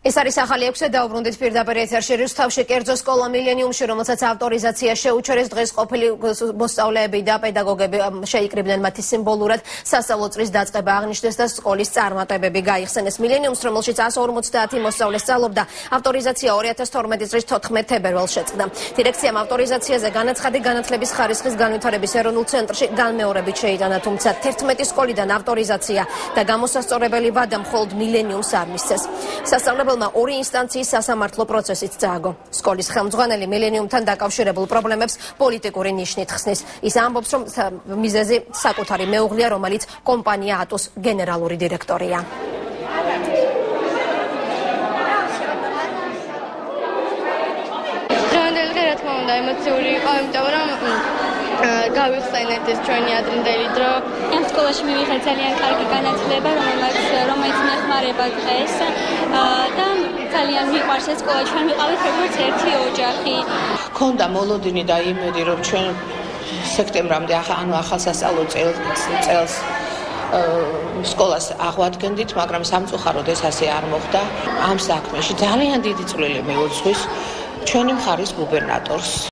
ეს არის ახალი 6-ე დაუბრუნდით პირდაპირ ეთერში რუსთავში კერძო სკოლა მილენიუმში, რომელსაც ავტორიზაცია შეუჩერეს დღეს ყოფილი მოსწავლეები და პედაგოგები შეიკრიბნენ მათი სიმბოლურად სასწავლო წლის დაწყება აღნიშნეს და სკოლის წარმატებები გაიხსენეს. მილენიუმს, რომელშიც 150 მოსწავლე სწავლობდა, ავტორიზაცია 2012 წლის 14 თებერვალს შეწყდა. დირექციამ ავტორიზაციაზე განაცხადი განათლების ხარისხის განვითარების ეროვნულ ცენტრში განმეორებით შეიტანა, თუმცა 11 სკოლიდან ავტორიზაცია და გამოსასწორებელი ვადა მხოლოდ მილენიუმს არ მისცეს. ორი ინსტანციის სასამართლო პროცესიც წააგო. სკოლის ხელმძღვანელი მილენიუმთან დაკავშირებულ პრობლემებს პოლიტიკური ნიშნით ხსნის. ის ამბობს, რომ მიზეზი საკუთარი მეუღლეა, რომელიც კომპანია ატოს გენერალური დირექტორია. დღევანდელი რა თქმა უნდა ემოციური იყო, იმიტომ რომ გავიხსენეთ ეს ჩვენი ადრინდელი დრო. ამ სკოლაში მივიღეთ ძალიან კარგი განათლება, რომელიც მეხმარება დღეს და ძალიან მიყვარს ეს სკოლა. ჩვენ ვიყავით როგორც ერთი ოჯახი. ქონდა მოლოდინი და იმედი, რომ ჩვენ სექტემბრამდე ახალ სასწავლო წელს სკოლას აღვადგენდით, მაგრამ სამწუხაროდ ეს ასე არ მოხდა. ამ საქმეში ძალიან დიდი წვლილი მიუძღვის ჩვენი მხარის გუბერნატორს.